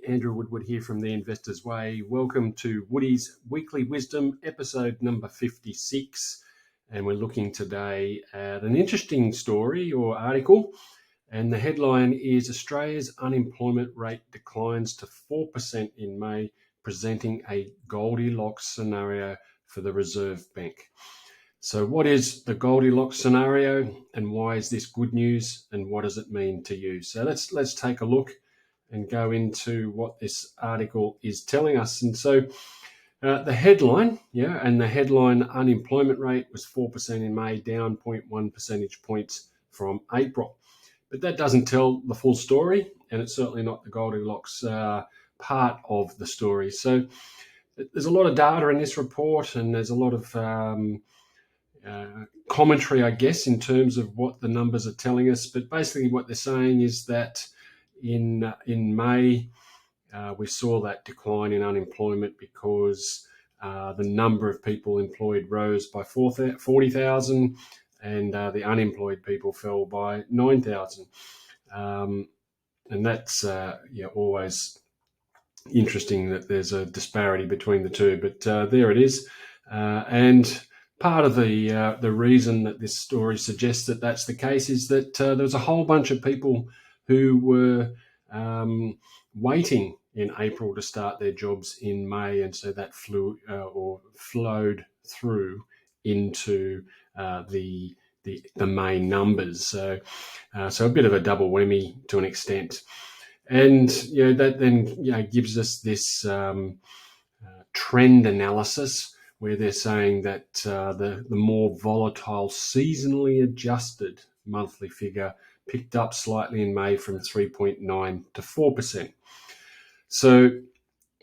Andrew Woodward here from The Investor's Way. Welcome to Woody's Weekly Wisdom, episode number 56. And we're looking today at an interesting story or article. And the headline is Australia's unemployment rate declines to 4% in May, presenting a Goldilocks scenario for the Reserve Bank. So what is the Goldilocks scenario and why is this good news and what does it mean to you? So let's take a look and go into what this article is telling us. And so the headline, unemployment rate was 4% in May, down 0.1 percentage points from April. But that doesn't tell the full story, and it's certainly not the Goldilocks part of the story. So there's a lot of data in this report, and there's a lot of commentary, I guess, in terms of what the numbers are telling us. But basically what they're saying is that in May, we saw that decline in unemployment because the number of people employed rose by 40,000 and the unemployed people fell by 9,000. And that's always interesting that there's a disparity between the two, but there it is. And part of the reason that this story suggests that that's the case is that there's a whole bunch of people who were waiting in April to start their jobs in May, and so that flowed through into the May numbers. So a bit of a double whammy to an extent, and that then gives us this trend analysis where they're saying that the more volatile seasonally adjusted monthly figure picked up slightly in May from 3.9 to 4%. So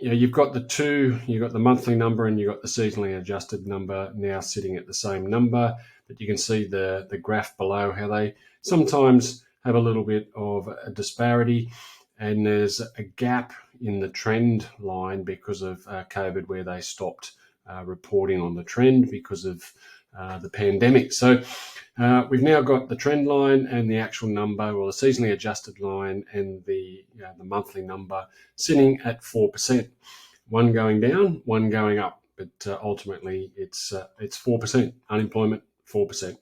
you've got the two, you've got the monthly number and you've got the seasonally adjusted number now sitting at the same number, but you can see the graph below how they sometimes have a little bit of a disparity, and there's a gap in the trend line because of COVID where they stopped reporting on the trend because of the pandemic. So we've now got the trend line and the actual number, or the seasonally adjusted line and the monthly number sitting at 4%. One going down, one going up, but ultimately it's 4%. Unemployment 4%.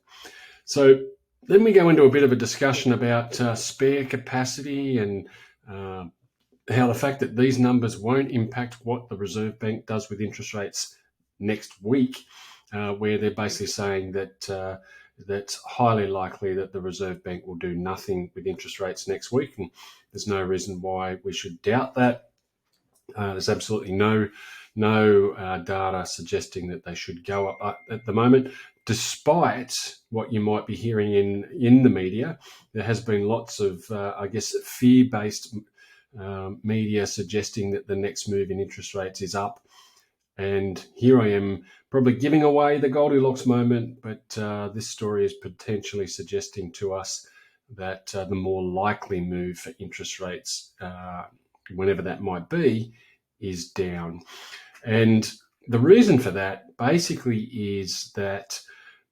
So then we go into a bit of a discussion about spare capacity and how the fact that these numbers won't impact what the Reserve Bank does with interest rates next week, where they're basically saying that that's highly likely that the Reserve Bank will do nothing with interest rates next week, and there's no reason why we should doubt that. There's absolutely no data suggesting that they should go up at the moment, despite what you might be hearing in the media. There has been lots of, fear-based media suggesting that the next move in interest rates is up. And here I am probably giving away the Goldilocks moment, but this story is potentially suggesting to us that the more likely move for interest rates, whenever that might be, is down. And the reason for that basically is that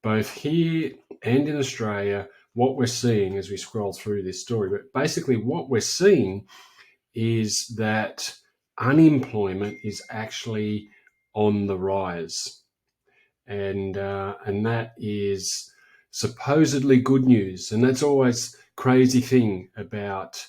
both here and in Australia, what we're seeing as we scroll through this story, but basically what we're seeing is that unemployment is actually on the rise, and that is supposedly good news. And that's always crazy thing about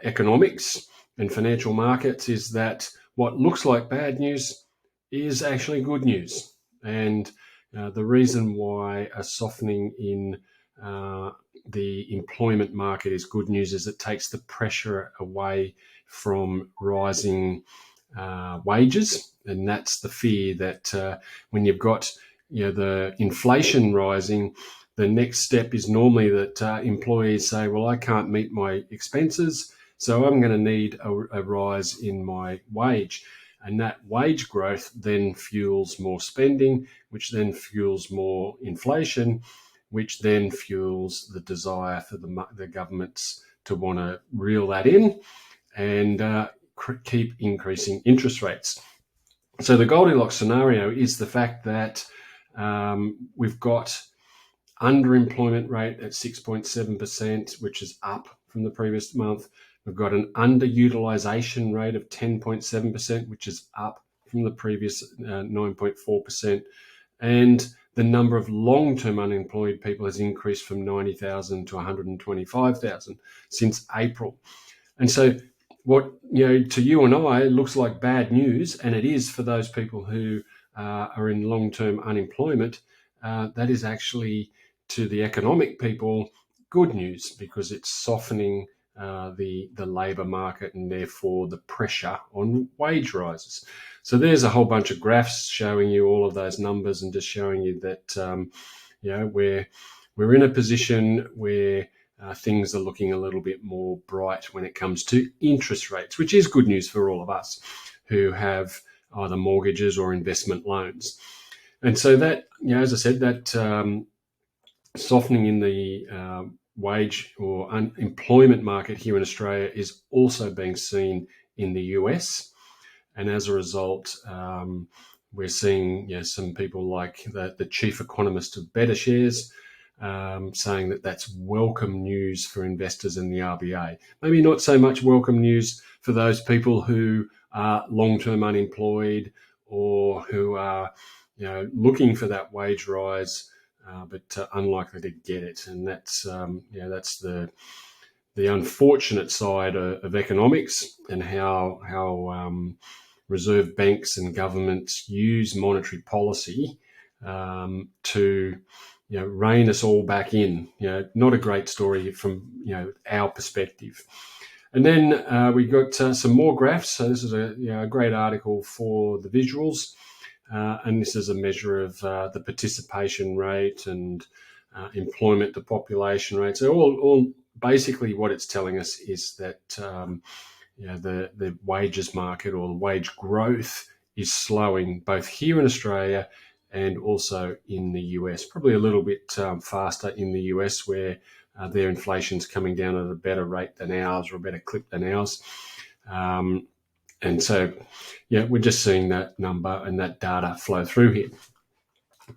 economics and financial markets, is that what looks like bad news is actually good news. And the reason why a softening in the employment market is good news is it takes the pressure away from rising wages. And that's the fear that when you've got the inflation rising, the next step is normally that employees say, well, I can't meet my expenses, so I'm going to need a rise in my wage. And that wage growth then fuels more spending, which then fuels more inflation, which then fuels the desire for the governments to want to reel that in and keep increasing interest rates. So the Goldilocks scenario is the fact that we've got underemployment rate at 6.7%, which is up from the previous month. We've got an underutilization rate of 10.7%, which is up from the previous 9.4%. And the number of long-term unemployed people has increased from 90,000 to 125,000 since April. And so what, to you and I, it looks like bad news, and it is for those people who are in long-term unemployment. That is actually, to the economic people, good news, because it's softening the labour market and therefore the pressure on wage rises. So there's a whole bunch of graphs showing you all of those numbers and just showing you that we're in a position where things are looking a little bit more bright when it comes to interest rates, which is good news for all of us who have either mortgages or investment loans. And so that, as I said, that softening in the wage or unemployment market here in Australia is also being seen in the US. And as a result, we're seeing some people like the chief economist of BetterShares saying that that's welcome news for investors in the RBA. Maybe not so much welcome news for those people who are long-term unemployed or who are looking for that wage rise, but unlikely to get it. And that's the unfortunate side of economics and how reserve banks and governments use monetary policy to rein us all back in. Not a great story from our perspective. And then we got some more graphs. So this is a great article for the visuals, and this is a measure of the participation rate and employment to population rate. So all basically what it's telling us is that the wages market or the wage growth is slowing both here in Australia and also in the US, probably a little bit faster in the US, where their inflation's coming down at a better rate than ours, or a better clip than ours. And so, we're just seeing that number and that data flow through here.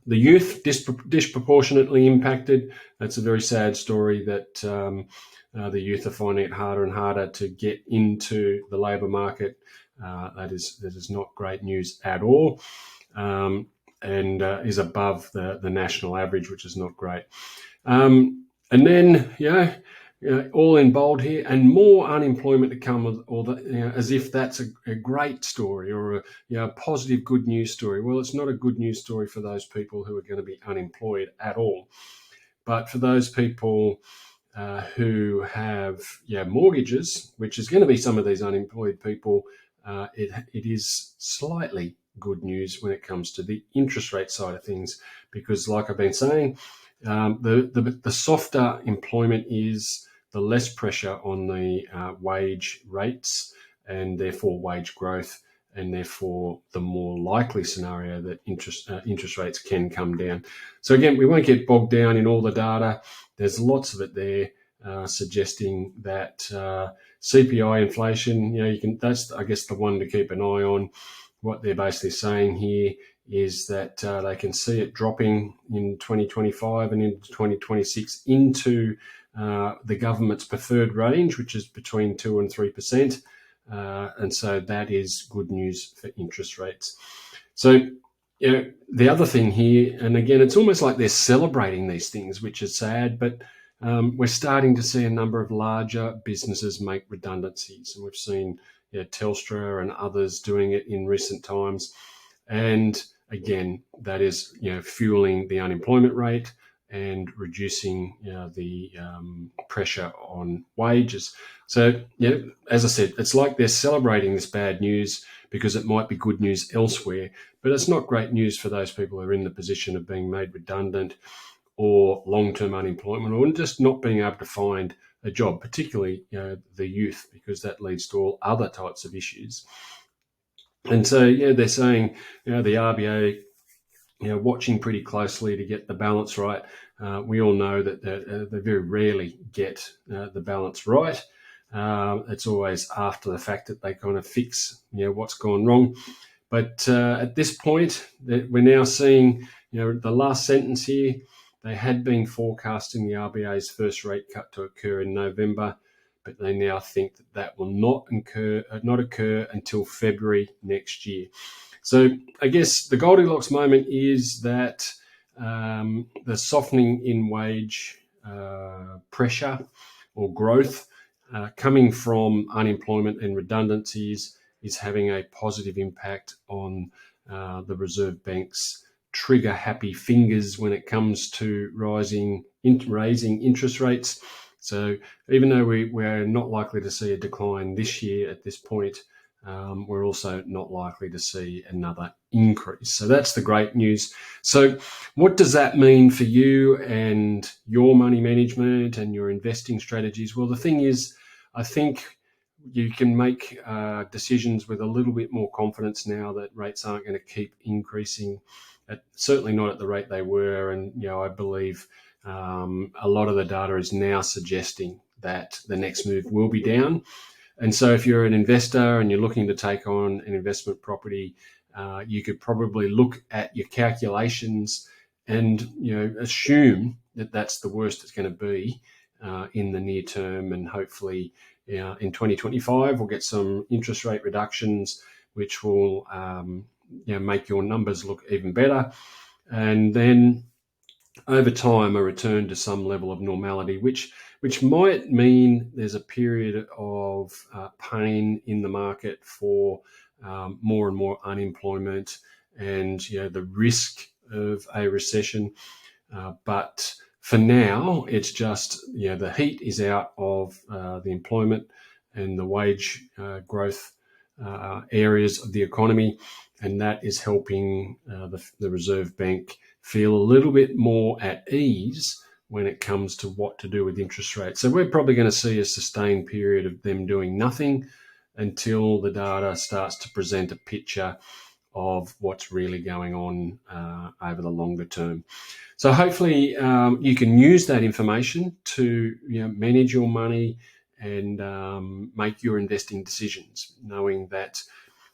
The youth disproportionately impacted. That's a very sad story that the youth are finding it harder and harder to get into the labour market. That is not great news at all, and is above the national average, which is not great. And then, all in bold here, and more unemployment to come, as if that's a great story or a positive good news story. Well, it's not a good news story for those people who are going to be unemployed at all. But for those people who have mortgages, which is going to be some of these unemployed people, it is slightly good news when it comes to the interest rate side of things, because like I've been saying, the softer employment is, the less pressure on the wage rates, and therefore wage growth, and therefore the more likely scenario that interest rates can come down. So again, we won't get bogged down in all the data. There's lots of it there suggesting that CPI inflation, that's, I guess, the one to keep an eye on. What they're basically saying here is that they can see it dropping in 2025 and into 2026 into the government's preferred range, which is between 2 and 3%. And so that is good news for interest rates. So, the other thing here, and again, it's almost like they're celebrating these things, which is sad, but we're starting to see a number of larger businesses make redundancies. And we've seen Telstra and others doing it in recent times. And again, that is fueling the unemployment rate and reducing the pressure on wages. So, as I said, it's like they're celebrating this bad news because it might be good news elsewhere, but it's not great news for those people who are in the position of being made redundant or long-term unemployment, or just not being able to find a job, particularly the youth, because that leads to all other types of issues. And so, they're saying, the RBA, watching pretty closely to get the balance right. We all know that they very rarely get the balance right. It's always after the fact that they kind of fix, what's gone wrong. But at this point, we're now seeing, the last sentence here, they had been forecasting the RBA's first rate cut to occur in November, but they now think that that will not occur until February next year. So I guess the Goldilocks moment is that the softening in wage pressure or growth coming from unemployment and redundancies is having a positive impact on the Reserve Bank's trigger happy fingers when it comes to raising interest rates. So even though we're not likely to see a decline this year at this point, we're also not likely to see another increase. So that's the great news. So what does that mean for you and your money management and your investing strategies? Well, the thing is, I think you can make decisions with a little bit more confidence now that rates aren't going to keep increasing, certainly not at the rate they were. And, I believe a lot of the data is now suggesting that the next move will be down. And so if you're an investor and you're looking to take on an investment property, you could probably look at your calculations and assume that that's the worst it's going to be in the near term. And hopefully in 2025, we'll get some interest rate reductions, which will make your numbers look even better. And then over time, a return to some level of normality, which might mean there's a period of pain in the market for more and more unemployment and the risk of a recession. But for now, it's just the heat is out of the employment and the wage growth areas of the economy, and that is helping the Reserve Bank feel a little bit more at ease when it comes to what to do with interest rates. So we're probably going to see a sustained period of them doing nothing until the data starts to present a picture of what's really going on over the longer term. So hopefully you can use that information to manage your money and make your investing decisions, knowing that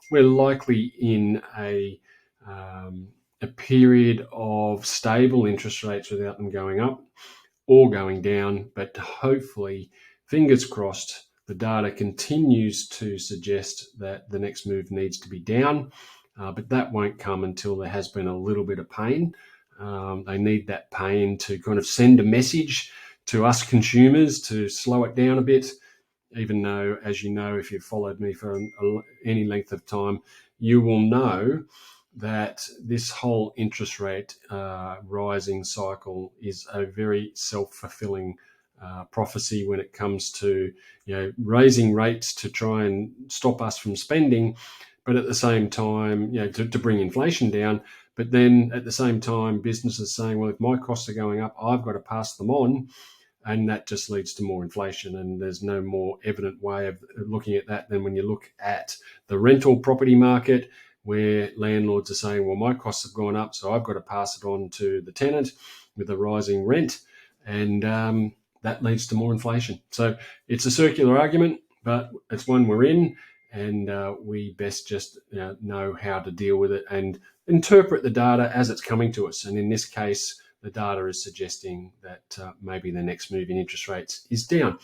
we're likely in a period of stable interest rates without them going up or going down. But hopefully, fingers crossed, the data continues to suggest that the next move needs to be down. But that won't come until there has been a little bit of pain. They need that pain to kind of send a message to us consumers to slow it down a bit, even though, as you know, if you've followed me for any length of time, you will know that this whole interest rate rising cycle is a very self-fulfilling prophecy when it comes to raising rates to try and stop us from spending, but at the same time to bring inflation down. But then at the same time, businesses saying, well, if my costs are going up, I've got to pass them on. And that just leads to more inflation. And there's no more evident way of looking at that than when you look at the rental property market, where landlords are saying, well, my costs have gone up, so I've got to pass it on to the tenant with a rising rent. And that leads to more inflation. So it's a circular argument, but it's one we're in. And we best just know how to deal with it and interpret the data as it's coming to us. And in this case, the data is suggesting that maybe the next move in interest rates is down.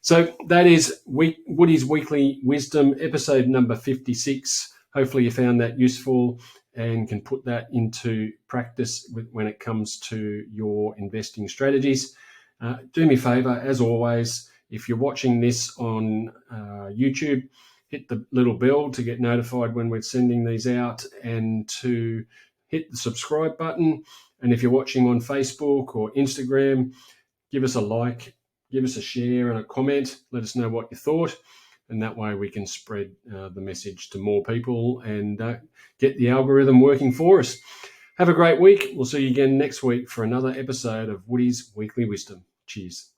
So that is Woody's Weekly Wisdom, episode number 56. Hopefully you found that useful and can put that into practice when it comes to your investing strategies. Do me a favor, as always, if you're watching this on YouTube, hit the little bell to get notified when we're sending these out and to hit the subscribe button. And if you're watching on Facebook or Instagram, give us a like, give us a share and a comment. Let us know what you thought. And that way we can spread the message to more people and get the algorithm working for us. Have a great week. We'll see you again next week for another episode of Woody's Weekly Wisdom. Cheers.